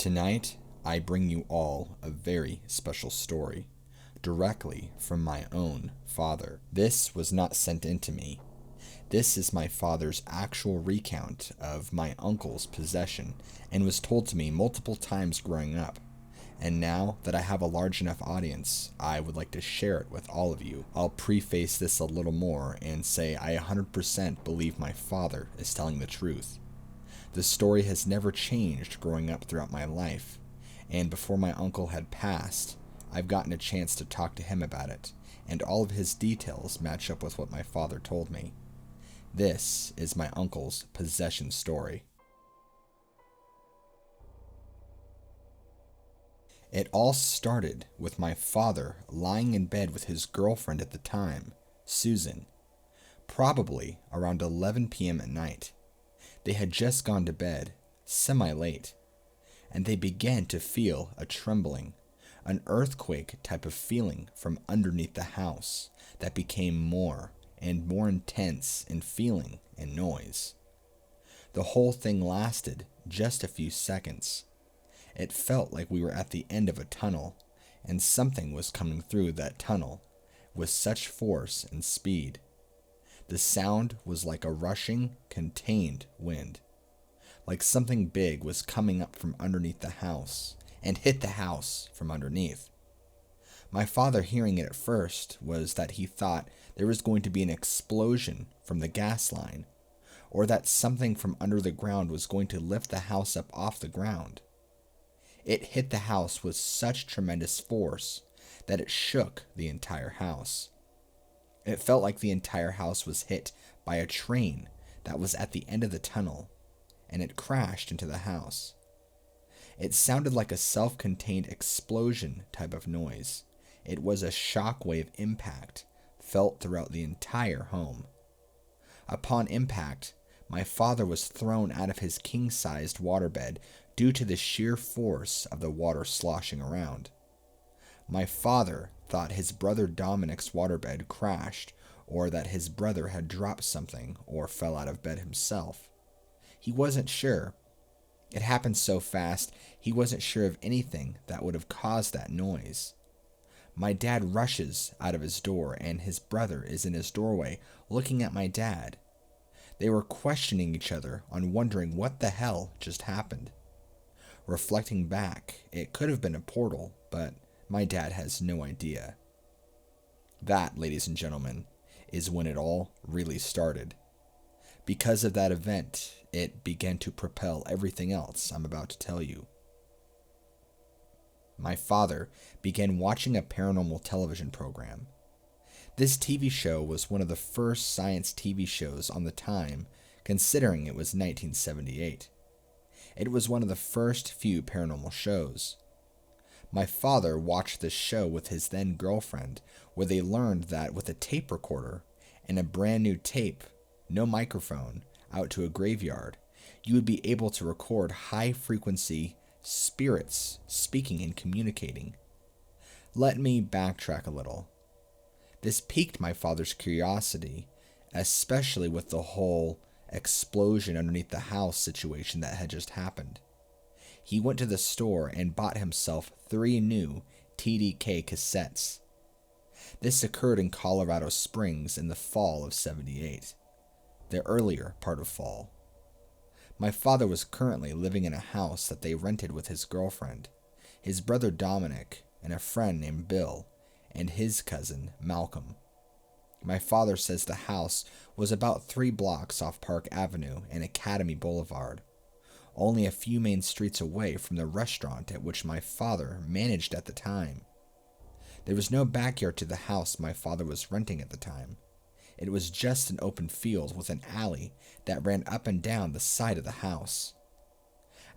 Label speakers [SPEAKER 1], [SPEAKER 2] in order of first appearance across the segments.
[SPEAKER 1] Tonight, I bring you all a very special story, directly from my own father. This was not sent in to me. This is my father's actual recount of my uncle's possession, and was told to me multiple times growing up. And now that I have a large enough audience, I would like to share it with all of you. I'll preface this a little more and say I 100% believe my father is telling the truth. The story has never changed growing up throughout my life, and before my uncle had passed, I've gotten a chance to talk to him about it, and all of his details match up with what my father told me. This is my uncle's possession story. It all started with my father lying in bed with his girlfriend at the time, Susan, probably around 11 p.m. at night. They had just gone to bed, semi-late, and they began to feel a trembling, an earthquake type of feeling from underneath the house that became more and more intense in feeling and noise. The whole thing lasted just a few seconds. It felt like we were at the end of a tunnel, and something was coming through that tunnel with such force and speed. The sound was like a rushing, contained wind, like something big was coming up from underneath the house and hit the house from underneath. My father, hearing it at first, was that he thought there was going to be an explosion from the gas line, or that something from under the ground was going to lift the house up off the ground. It hit the house with such tremendous force that it shook the entire house. It felt like the entire house was hit by a train that was at the end of the tunnel, and it crashed into the house. It sounded like a self-contained explosion type of noise. It was a shockwave impact felt throughout the entire home. Upon impact, my father was thrown out of his king-sized waterbed due to the sheer force of the water sloshing around. My father thought his brother Dominic's waterbed crashed, or that his brother had dropped something or fell out of bed himself. He wasn't sure. It happened so fast, he wasn't sure of anything that would have caused that noise. My dad rushes out of his door, and his brother is in his doorway looking at my dad. They were questioning each other on wondering what the hell just happened. Reflecting back, it could have been a portal, but my dad has no idea. That, ladies and gentlemen, is when it all really started. Because of that event, it began to propel everything else I'm about to tell you. My father began watching a paranormal television program. This TV show was one of the first science TV shows on the time, considering it was 1978. It was one of the first few paranormal shows. My father watched this show with his then girlfriend, where they learned that with a tape recorder and a brand new tape, no microphone, out to a graveyard, you would be able to record high-frequency spirits speaking and communicating. Let me backtrack a little. This piqued my father's curiosity, especially with the whole explosion underneath the house situation that had just happened. He went to the store and bought himself 3 new TDK cassettes. This occurred in Colorado Springs in the fall of '78, the earlier part of fall. My father was currently living in a house that they rented with his girlfriend, his brother Dominic, and a friend named Bill, and his cousin Malcolm. My father says the house was about 3 blocks off Park Avenue and Academy Boulevard, only a few main streets away from the restaurant at which my father managed at the time. There was no backyard to the house my father was renting at the time. It was just an open field with an alley that ran up and down the side of the house.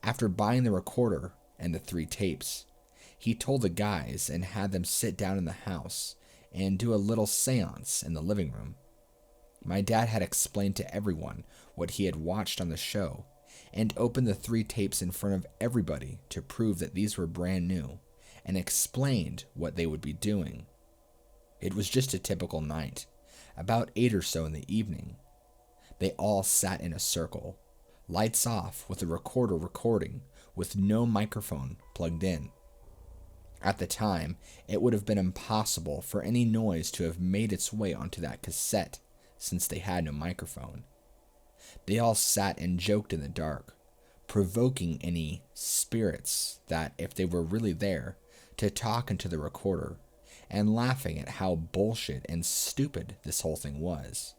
[SPEAKER 1] After buying the recorder and the 3 tapes, he told the guys and had them sit down in the house and do a little seance in the living room. My dad had explained to everyone what he had watched on the show and opened the 3 tapes in front of everybody to prove that these were brand new and explained what they would be doing. It was just a typical night, about 8 or so in the evening. They all sat in a circle, Lights off with a recorder recording with no microphone plugged in. At the time, it would have been impossible for any noise to have made its way onto that cassette since they had no microphone. They all sat and joked in the dark, provoking any spirits that, if they were really there, to talk into the recorder, and laughing at how bullshit and stupid this whole thing was.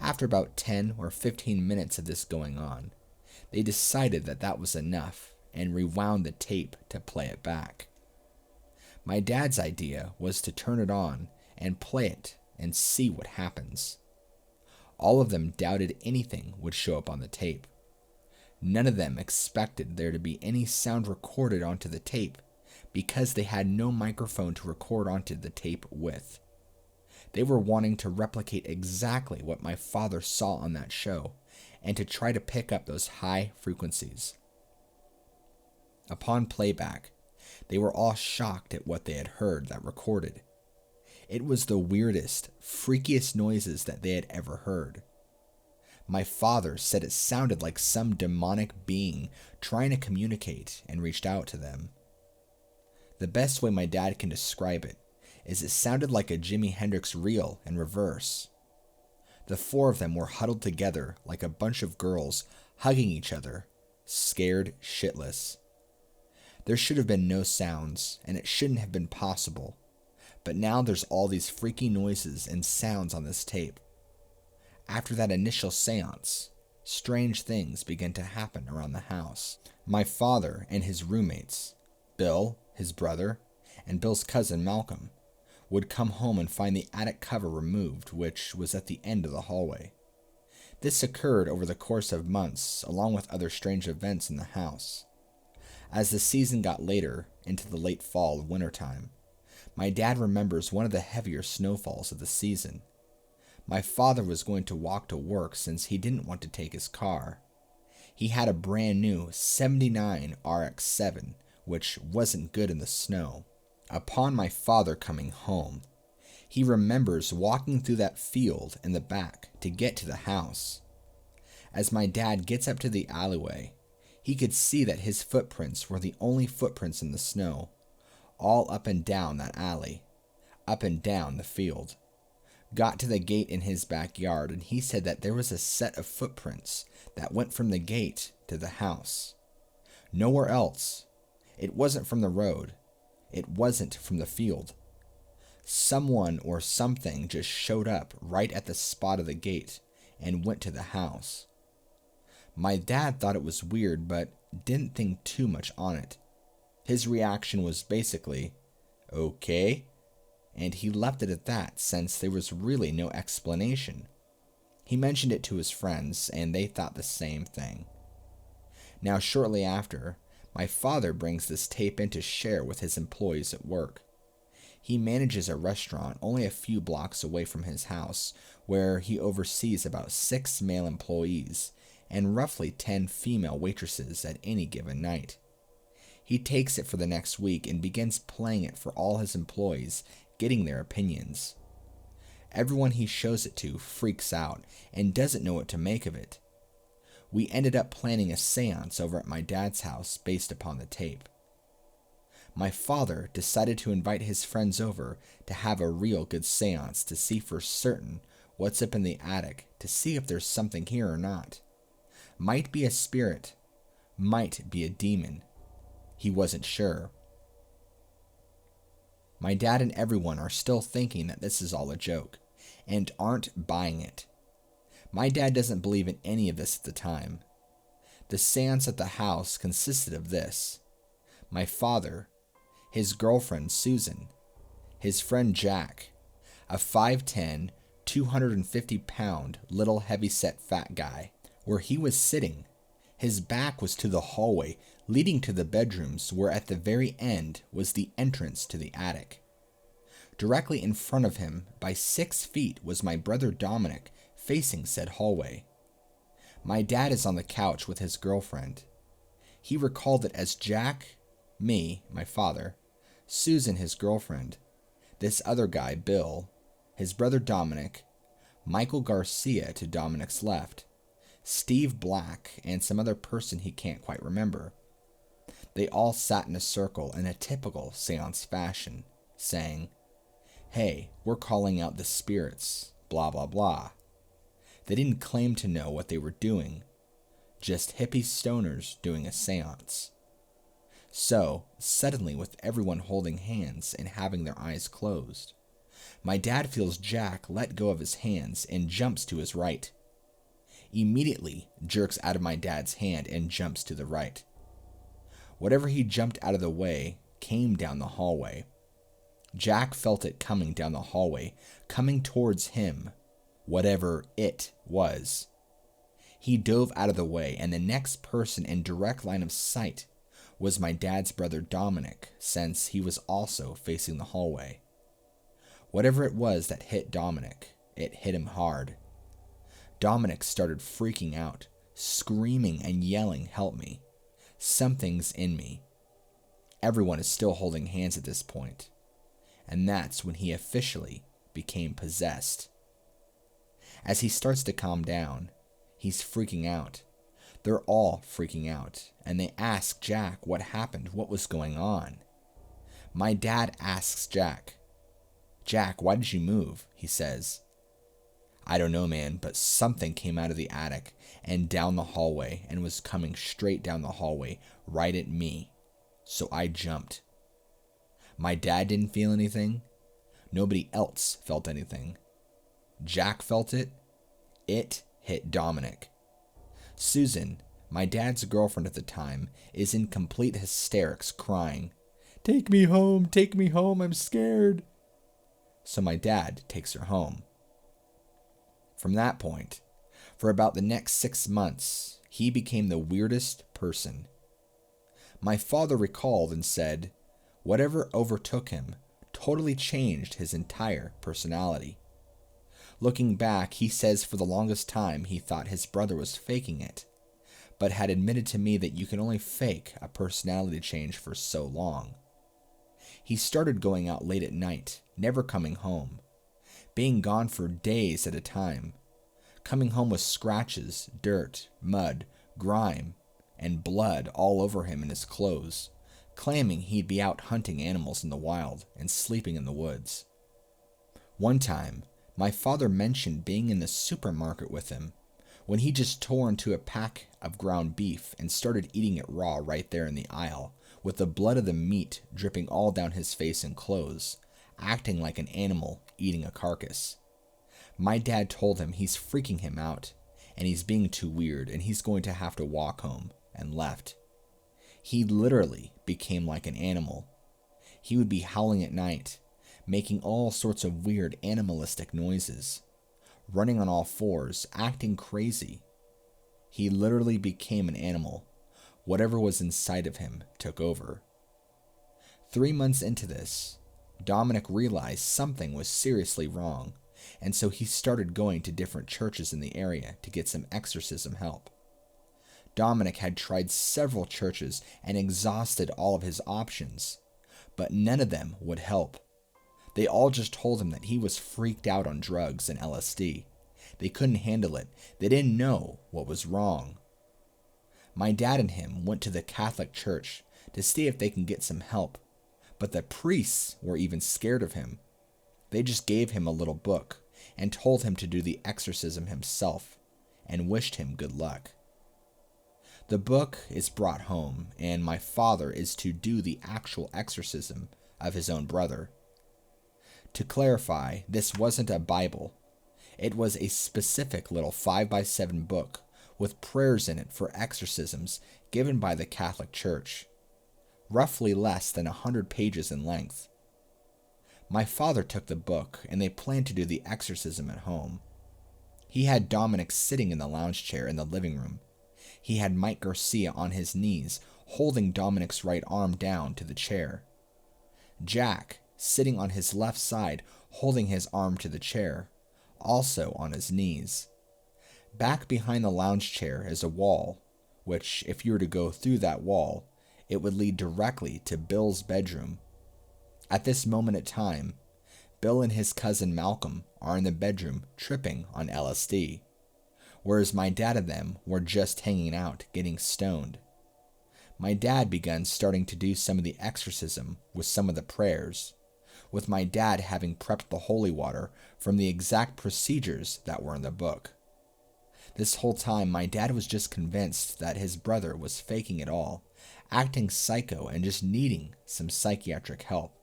[SPEAKER 1] After about 10 or 15 minutes of this going on, they decided that that was enough and rewound the tape to play it back. My dad's idea was to turn it on and play it and see what happens. All of them doubted anything would show up on the tape. None of them expected there to be any sound recorded onto the tape because they had no microphone to record onto the tape with. They were wanting to replicate exactly what my father saw on that show and to try to pick up those high frequencies. Upon playback, they were all shocked at what they had heard that recorded. It was the weirdest, freakiest noises that they had ever heard. My father said it sounded like some demonic being trying to communicate and reached out to them. The best way my dad can describe it is it sounded like a Jimi Hendrix reel in reverse. The four of them were huddled together like a bunch of girls hugging each other, scared shitless. There should have been no sounds, and it shouldn't have been possible, but now there's all these freaky noises and sounds on this tape. After that initial seance, strange things began to happen around the house. My father and his roommates, Bill, his brother, and Bill's cousin Malcolm, would come home and find the attic cover removed, which was at the end of the hallway. This occurred over the course of months, along with other strange events in the house. As the season got later, into the late fall and wintertime, my dad remembers one of the heavier snowfalls of the season. My father was going to walk to work since he didn't want to take his car. He had a brand new 79 RX-7, which wasn't good in the snow. Upon my father coming home, he remembers walking through that field in the back to get to the house. As my dad gets up to the alleyway, he could see that his footprints were the only footprints in the snow, all up and down that alley, up and down the field. Got to the gate in his backyard, and he said that there was a set of footprints that went from the gate to the house. Nowhere else. It wasn't from the road. It wasn't from the field. Someone or something just showed up right at the spot of the gate and went to the house. My dad thought it was weird, but didn't think too much on it. His reaction was basically, okay, and he left it at that since there was really no explanation. He mentioned it to his friends, and they thought the same thing. Now, shortly after, my father brings this tape in to share with his employees at work. He manages a restaurant only a few blocks away from his house, where he oversees about 6 male employees and roughly 10 female waitresses at any given night. He takes it for the next week and begins playing it for all his employees, getting their opinions. Everyone he shows it to freaks out and doesn't know what to make of it. We ended up planning a seance over at my dad's house based upon the tape. My father decided to invite his friends over to have a real good seance to see for certain what's up in the attic, to see if there's something here or not. Might be a spirit, might be a demon. He wasn't sure. My dad and everyone are still thinking that this is all a joke, and aren't buying it. My dad doesn't believe in any of this at the time. The seance at the house consisted of this: my father, his girlfriend Susan, his friend Jack, a 5'10", 250-pound, little heavy-set fat guy. Where he was sitting, his back was to the hallway leading to the bedrooms, where at the very end was the entrance to the attic. Directly in front of him, by 6 feet, was my brother Dominic, facing said hallway. My dad is on the couch with his girlfriend. He recalled it as Jack, me, my father, Susan, his girlfriend, this other guy, Bill, his brother Dominic, Michael Garcia to Dominic's left, Steve Black, and some other person he can't quite remember. They all sat in a circle in a typical seance fashion, saying, "Hey, we're calling out the spirits, blah blah blah." They didn't claim to know what they were doing, just hippie stoners doing a seance. So, suddenly with everyone holding hands and having their eyes closed, my dad feels Jack let go of his hands and jumps to his right. Immediately jerks out of my dad's hand and jumps to the right. Whatever he jumped out of the way came down the hallway. Jack felt it coming down the hallway, coming towards him, whatever it was. He dove out of the way, and the next person in direct line of sight was my dad's brother Dominic, since he was also facing the hallway. Whatever it was that hit Dominic, it hit him hard. Dominic started freaking out, screaming and yelling, "Help me. Something's in me." Everyone is still holding hands at this point, and that's when he officially became possessed. As he starts to calm down, he's freaking out. They're all freaking out, and they ask Jack what happened, what was going on. My dad asks Jack, "Jack, why did you move?" He says, "I don't know, man, but something came out of the attic and down the hallway and was coming straight down the hallway right at me. So I jumped." My dad didn't feel anything. Nobody else felt anything. Jack felt it. It hit Dominic. Susan, my dad's girlfriend at the time, is in complete hysterics, crying, take me home, I'm scared." So my dad takes her home. From that point, for about the next 6 months, he became the weirdest person. My father recalled and said, whatever overtook him totally changed his entire personality. Looking back, he says for the longest time he thought his brother was faking it, but had admitted to me that you can only fake a personality change for so long. He started going out late at night, never coming home, being gone for days at a time, coming home with scratches, dirt, mud, grime, and blood all over him and his clothes, claiming he'd be out hunting animals in the wild and sleeping in the woods. One time, my father mentioned being in the supermarket with him when he just tore into a pack of ground beef and started eating it raw right there in the aisle, with the blood of the meat dripping all down his face and clothes, acting like an animal eating a carcass. My dad told him he's freaking him out, and he's being too weird, and he's going to have to walk home, and left. He literally became like an animal. He would be howling at night, making all sorts of weird animalistic noises, running on all fours, acting crazy. He literally became an animal. Whatever was inside of him took over. 3 months into this, Dominic realized something was seriously wrong, and so he started going to different churches in the area to get some exorcism help. Dominic had tried several churches and exhausted all of his options, but none of them would help. They all just told him that he was freaked out on drugs and LSD. They couldn't handle it. They didn't know what was wrong. My dad and him went to the Catholic Church to see if they can get some help, but the priests were even scared of him. They just gave him a little book and told him to do the exorcism himself and wished him good luck. The book is brought home, and my father is to do the actual exorcism of his own brother. To clarify, this wasn't a Bible. It was a specific little 5x7 book with prayers in it for exorcisms given by the Catholic Church, roughly less than 100 pages in length. My father took the book, and they planned to do the exorcism at home. He had Dominic sitting in the lounge chair in the living room. He had Mike Garcia on his knees, holding Dominic's right arm down to the chair. Jack, sitting on his left side, holding his arm to the chair, also on his knees. Back behind the lounge chair is a wall, which, if you were to go through that wall, it would lead directly to Bill's bedroom. At this moment in time, Bill and his cousin Malcolm are in the bedroom tripping on LSD. whereas my dad and them were just hanging out, getting stoned. My dad began starting to do some of the exorcism with some of the prayers, with my dad having prepped the holy water from the exact procedures that were in the book. This whole time, my dad was just convinced that his brother was faking it all, acting psycho and just needing some psychiatric help.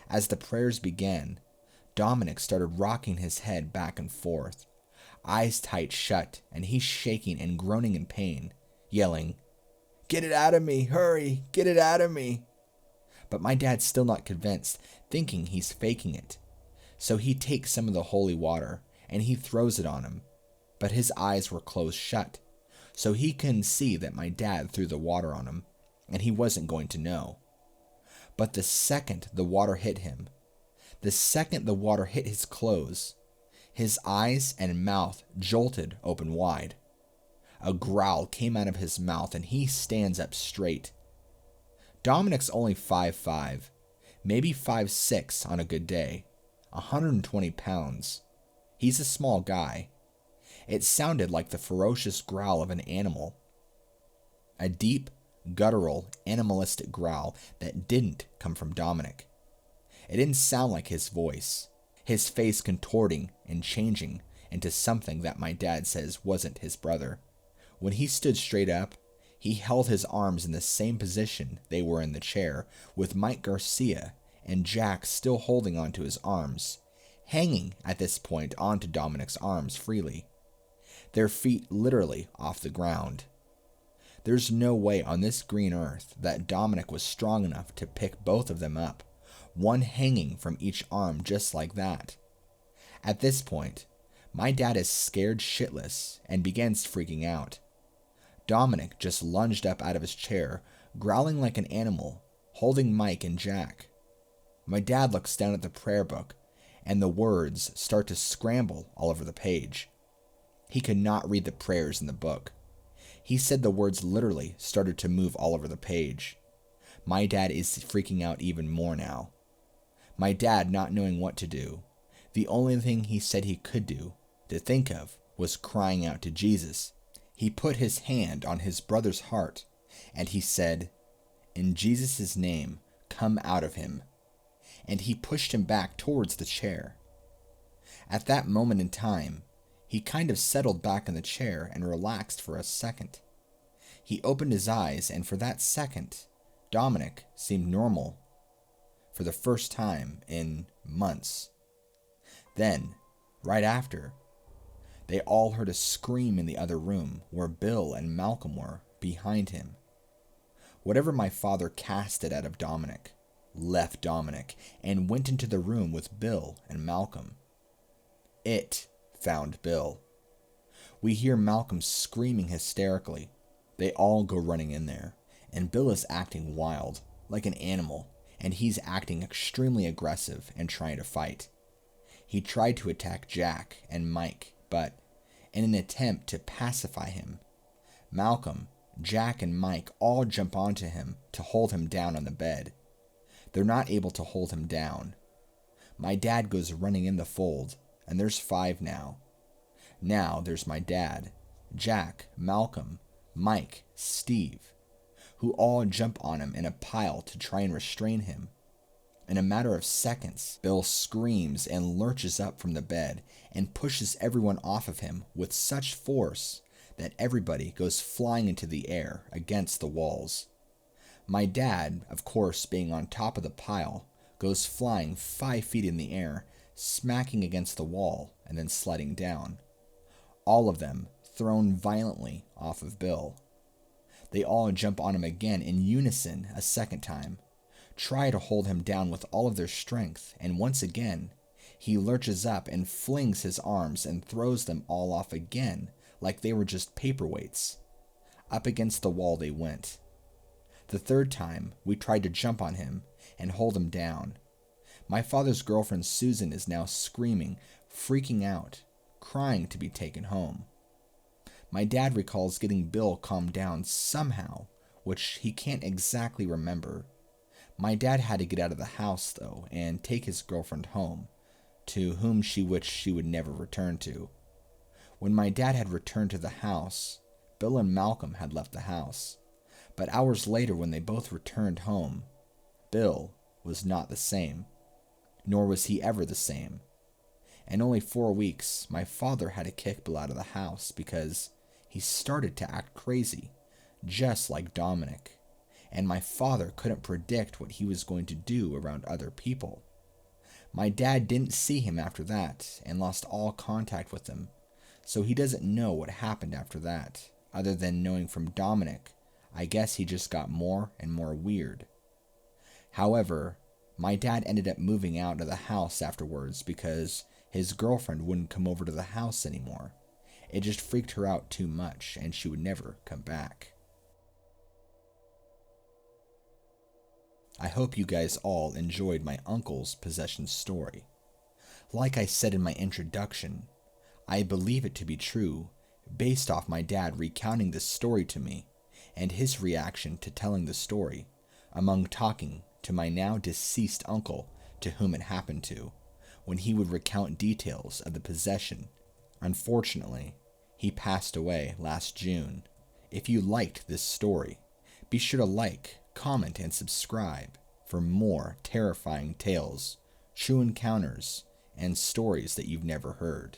[SPEAKER 1] As the prayers began, Dominic started rocking his head back and forth, eyes tight shut, and he's shaking and groaning in pain, yelling, "Get it out of me, hurry, get it out of me." But my dad's still not convinced, thinking he's faking it. So he takes some of the holy water, and he throws it on him. But his eyes were closed shut, so he couldn't see that my dad threw the water on him, and he wasn't going to know. But the second the water hit him, the second the water hit his clothes, his eyes and mouth jolted open wide. A growl came out of his mouth, and he stands up straight. Dominic's only 5'5", maybe 5'6" on a good day, 120 pounds. He's a small guy. It sounded like the ferocious growl of an animal. A deep, guttural, animalistic growl that didn't come from Dominic. It didn't sound like his voice, his face contorting and changing into something that my dad says wasn't his brother. When he stood straight up, he held his arms in the same position they were in the chair, with Mike Garcia and Jack still holding onto his arms, hanging at this point onto Dominic's arms freely, their feet literally off the ground. There's no way on this green earth that Dominic was strong enough to pick both of them up, one hanging from each arm just like that. At this point, my dad is scared shitless and begins freaking out. Dominic just lunged up out of his chair, growling like an animal, holding Mike and Jack. My dad looks down at the prayer book, and the words start to scramble all over the page. He could not read the prayers in the book. He said the words literally started to move all over the page. My dad is freaking out even more now. My dad not knowing what to do. The only thing he said he could do, to think of, was crying out to Jesus. He put his hand on his brother's heart, and he said, "In Jesus' name, come out of him." And he pushed him back towards the chair. At that moment in time, he kind of settled back in the chair and relaxed for a second. He opened his eyes, and for that second, Dominic seemed normal. For the first time in months. Then, right after, they all heard a scream in the other room where Bill and Malcolm were, behind him. Whatever my father casted out of Dominic, left Dominic, and went into the room with Bill and Malcolm. It found Bill. We hear Malcolm screaming hysterically. They all go running in there, and Bill is acting wild, like an animal, and he's acting extremely aggressive and trying to fight. He tried to attack Jack and Mike, but in an attempt to pacify him, Malcolm, Jack, and Mike all jump onto him to hold him down on the bed. They're not able to hold him down. My dad goes running in the fold, and there's 5 now. Now there's my dad, Jack, Malcolm, Mike, Steve, who all jump on him in a pile to try and restrain him. In a matter of seconds, Bill screams and lurches up from the bed and pushes everyone off of him with such force that everybody goes flying into the air against the walls. My dad, of course being on top of the pile, goes flying 5 feet in the air, smacking against the wall and then sliding down. All of them thrown violently off of Bill. They all jump on him again in unison a second time, try to hold him down with all of their strength, and once again, he lurches up and flings his arms and throws them all off again like they were just paperweights. Up against the wall they went. The third time, we tried to jump on him and hold him down. My father's girlfriend Susan is now screaming, freaking out, crying to be taken home. My dad recalls getting Bill calmed down somehow, which he can't exactly remember. My dad had to get out of the house, though, and take his girlfriend home, to whom she wished she would never return to. When my dad had returned to the house, Bill and Malcolm had left the house. But hours later, when they both returned home, Bill was not the same, nor was he ever the same. In only 4 weeks, my father had to kick Bill out of the house because he started to act crazy, just like Dominic, and my father couldn't predict what he was going to do around other people. My dad didn't see him after that and lost all contact with him, so he doesn't know what happened after that, other than knowing from Dominic. I guess he just got more and more weird. However, my dad ended up moving out of the house afterwards because his girlfriend wouldn't come over to the house anymore. It just freaked her out too much, and she would never come back. I hope you guys all enjoyed my uncle's possession story. Like I said in my introduction, I believe it to be true based off my dad recounting this story to me and his reaction to telling the story among talking to my now deceased uncle to whom it happened to, when he would recount details of the possession. Unfortunately, he passed away last June. If you liked this story, be sure to like, comment, and subscribe for more terrifying tales, true encounters, and stories that you've never heard.